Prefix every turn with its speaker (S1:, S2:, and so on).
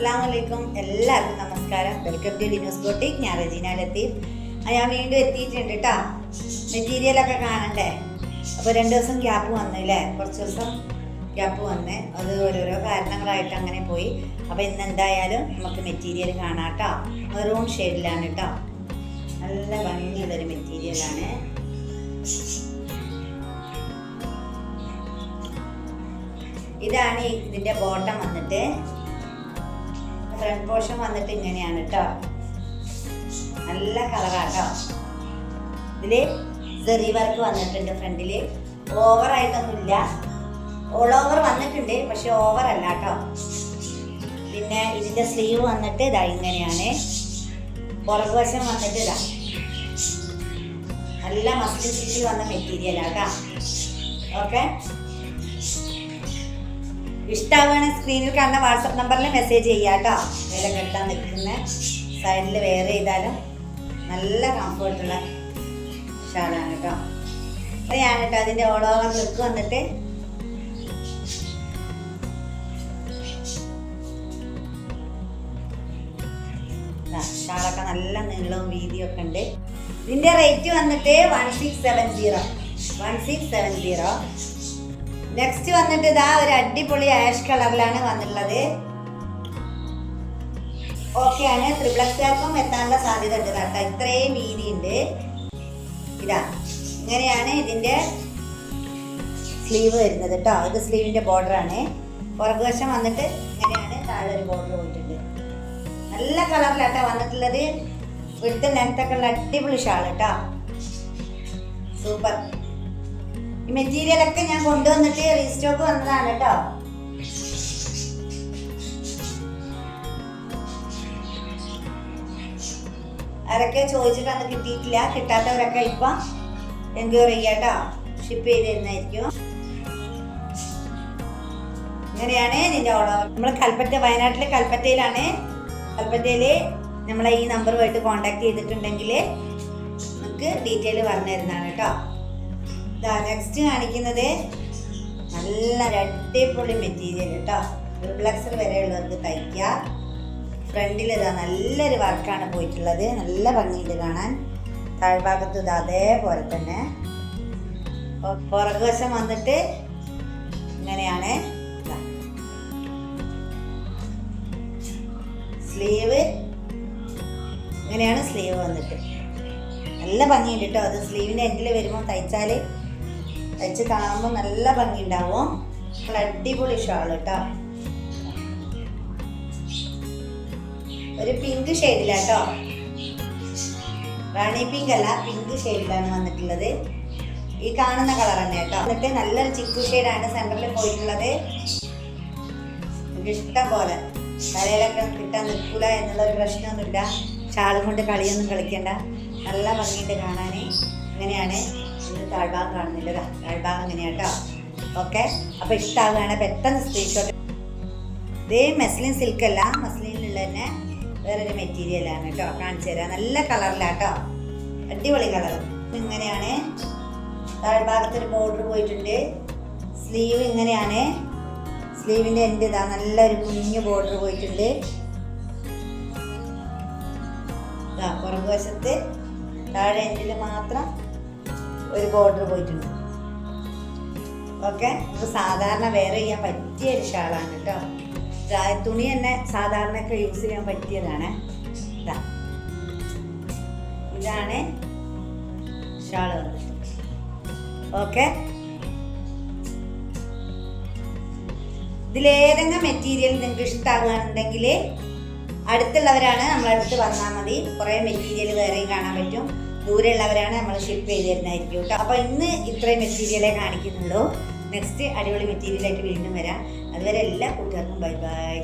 S1: അസ്സലാമലൈക്കും, എല്ലാവർക്കും നമസ്കാരം. Welcome to Linu's boutique. ഞാൻ റെജീന ലത്തീഫ്. ഞാൻ വീണ്ടും എത്തിയിട്ടുണ്ട് കേട്ടോ. മെറ്റീരിയലൊക്കെ കാണണ്ടേ. അപ്പോൾ 2 ദിവസം ഗ്യാപ്പ് വന്നില്ലേ, കുറച്ച് ദിവസം ഗ്യാപ്പ് വന്ന് അത് ഓരോരോ കാരണങ്ങളായിട്ട് അങ്ങനെ പോയി. അപ്പോൾ ഇന്ന് എന്തായാലും നമുക്ക് മെറ്റീരിയൽ കാണാം കേട്ടോ. മെറൂൺ ഷെയ്ഡിലാണ് കേട്ടോ. നല്ല ഭംഗിയുള്ളൊരു മെറ്റീരിയലാണ്. ഇതാണ് ഇതിൻ്റെ ബോട്ടം വന്നിട്ട്. ഫ്രണ്ട് പോർഷൻ വന്നിട്ട് ഇങ്ങനെയാണ് കേട്ടോ. നല്ല കളറാട്ടോ. ഇതിൽ സെറി വർക്ക് വന്നിട്ടുണ്ട് ഫ്രണ്ടിൽ. ഓവറായിട്ടൊന്നുമില്ല, ഓൾ ഓവർ വന്നിട്ടുണ്ട്, പക്ഷെ ഓവർ അല്ല കേട്ടോ. പിന്നെ ഇതിൻ്റെ സ്ലീവ് വന്നിട്ട് ഇതാ ഇങ്ങനെയാണ്. പുറകുവശം വന്നിട്ട് ഇതാ നല്ല മസ്ലിൻ സിൽക്കിൽ വന്ന മെറ്റീരിയലാട്ടോ. ഓക്കെ, ഇഷ്ടമാവുകയാണെങ്കിൽ സ്ക്രീനിൽ കാണുന്ന വാട്സപ്പ് നമ്പറിൽ മെസ്സേജ് ചെയ്യാം കേട്ടോ. വില കെട്ടാൻ നിൽക്കുന്ന സൈഡിൽ വെയർ ചെയ്താലും നല്ല കംഫർട്ടുള്ള ഷാളാണ് കേട്ടോ. അതെയാണ് കേട്ടോ അതിൻ്റെ ഓൾ ഓവർ ലുക്ക് വന്നിട്ട്. ഷാളൊക്കെ നല്ല നീളവും വീതിയും ഒക്കെ ഉണ്ട്. ഇതിൻ്റെ റേറ്റ് വന്നിട്ട് 1670. നെക്സ്റ്റ് വന്നിട്ട് ഇതാ ഒരു അടിപൊളി ആഷ് കളറിലാണ് വന്നിട്ടുള്ളത്. ഓക്കെയാണ്. ത്രിപ്ലക്സുകാർക്കും എത്താനുള്ള സാധ്യത ഉണ്ട് കേട്ടോ. ഇത്രയും വീതി ഉണ്ട്. ഇതാ ഇങ്ങനെയാണ് ഇതിൻ്റെ സ്ലീവ് വരുന്നത് കേട്ടോ. ഇത് സ്ലീവിൻ്റെ ബോർഡറാണ്. പുറകുവശം വന്നിട്ട് ഇങ്ങനെയാണ്. താഴെ ഒരു ബോർഡർ പോയിട്ടുണ്ട്. നല്ല കളറിലാട്ടോ വന്നിട്ടുള്ളത്. ഇവിടുത്തെ ലെങ്ത്തൊക്കെ ഉള്ള അടിപൊളി ഷാൾ കേട്ടോ. സൂപ്പർ. ഈ മെറ്റീരിയലൊക്കെ ഞാൻ കൊണ്ടുവന്നിട്ട് റീസ്റ്റോക്ക് വന്നതാണ് കേട്ടോ. ആരൊക്കെ ചോദിച്ചിട്ട് അന്ന് കിട്ടിയിട്ടില്ല, കിട്ടാത്തവരൊക്കെ ഇപ്പം എൻക്വയറി ചെയ്യാട്ടോ. ഷിപ്പ് ചെയ്ത് തരുന്നതായിരിക്കും. ഇങ്ങനെയാണ് ഇതിൻ്റെ ഓളോ. നമ്മൾ കൽപ്പറ്റ, വയനാട്ടിലെ കൽപ്പറ്റയിലാണ്. കൽപ്പറ്റയിൽ നമ്മളെ ഈ നമ്പറുമായിട്ട് കോണ്ടാക്ട് ചെയ്തിട്ടുണ്ടെങ്കിൽ നമുക്ക് ഡീറ്റെയിൽ പറഞ്ഞു തരുന്നതാണ് കേട്ടോ. നെക്സ്റ്റ് കാണിക്കുന്നത് നല്ല അടിപൊളി മെറ്റീരിയൽ കേട്ടോ. റിഫ്ലക്സർ വരെയുള്ളവർക്ക് തയ്ക്കാം. ഫ്രണ്ടിൽ ഇതാ നല്ലൊരു വർക്കാണ് പോയിട്ടുള്ളത്. നല്ല ഭംഗിയുണ്ട് കാണാൻ. താഴ്ഭാഗത്ത് ഇത് അതേപോലെ തന്നെ. പുറകുവശം വന്നിട്ട് ഇങ്ങനെയാണ്. സ്ലീവ് ഇങ്ങനെയാണ്. സ്ലീവ് വന്നിട്ട് നല്ല ഭംഗിയുണ്ട് കേട്ടോ. അത് സ്ലീവിൻ്റെ എൻഡിൽ വരുമ്പോൾ തയ്ച്ച് കാണുമ്പോൾ നല്ല ഭംഗി ഉണ്ടാവും. അടിപൊളി ഷാൾ കേട്ടോ. ഒരു പിങ്ക് ഷെയ്ഡിലാട്ടോ. റാണി പിങ്ക് അല്ല, പിങ്ക് ഷെയ്ഡിലാണ് വന്നിട്ടുള്ളത്. ഈ കാണുന്ന കളർ തന്നെ കേട്ടോ. എന്നിട്ട് നല്ലൊരു ചിക്കു ഷെയ്ഡാണ് സെൻറ്ററിൽ പോയിട്ടുള്ളത്. ഇഷ്ടം പോലെ തലയിലൊക്കെ കിട്ടാൻ നിൽക്കില്ല എന്നുള്ളൊരു പ്രശ്നമൊന്നുമില്ല. ഷാളും കൊണ്ട് കളിയൊന്നും കളിക്കണ്ട. നല്ല ഭംഗിയുണ്ട് കാണാൻ. ഇങ്ങനെയാണ് ഇതിൻ്റെ താഴ്ഭാഗം കാണുന്നില്ല. താഴ്ഭാഗം ഇങ്ങനെയാട്ടോ. ഓക്കെ, അപ്പോൾ ഇഷ്ടമാവുകയാണ് പെട്ടെന്ന് സ്ക്രീൻഷോട്ട്. ഇതേ മെസ്ലിൻ സിൽക്ക് അല്ല, മസ്ലിനിലുള്ള തന്നെ വേറൊരു മെറ്റീരിയലാണ് കേട്ടോ. കാണിച്ചു തരാം. നല്ല കളറിലാട്ടോ. അടിപൊളി കളർ. ഇങ്ങനെയാണ്. താഴ്ഭാഗത്തൊരു ബോർഡർ പോയിട്ടുണ്ട്. സ്ലീവ് ഇങ്ങനെയാണ്. സ്ലീവിൻ്റെ എൻ്റെ ഇതാ നല്ലൊരു കുഞ്ഞു ബോർഡർ പോയിട്ടുണ്ട്. പുറകുവശത്ത് താഴെ എൻഡിൽ മാത്രം ഒരു ബോർഡർ പോയിട്ടുണ്ട്. ഓക്കെ, നമുക്ക് സാധാരണ വെയർ ചെയ്യാൻ പറ്റിയ ഒരു ഷാളാണ് കേട്ടോ. തുണി തന്നെ സാധാരണയൊക്കെ യൂസ് ചെയ്യാൻ പറ്റിയതാണ്. ഇതാണ് ഷാള് വന്നിട്ട്. ഓക്കെ, ഇതിലേതെങ്കിലും മെറ്റീരിയൽ നിങ്ങൾക്ക് ഇഷ്ടമാകുകയാണെന്നുണ്ടെങ്കിൽ അടുത്തുള്ളവരാണ് നമ്മളടുത്ത് വന്നാൽ മതി. കുറേ മെറ്റീരിയൽ വേറെയും കാണാൻ പറ്റും. ദൂരെയുള്ളവരാണ് നമ്മൾ ഷിപ്പ് ചെയ്ത് തരുന്നതായിരിക്കും കേട്ടോ. അപ്പോൾ ഇന്ന് ഇത്രയും മെറ്റീരിയലേ കാണിക്കുന്നുള്ളൂ. നെക്സ്റ്റ് അടിപൊളി മെറ്റീരിയലായിട്ട് വീണ്ടും വരാം. അതുവരെ എല്ലാ കൂട്ടുകാർക്കും ബൈ ബൈ.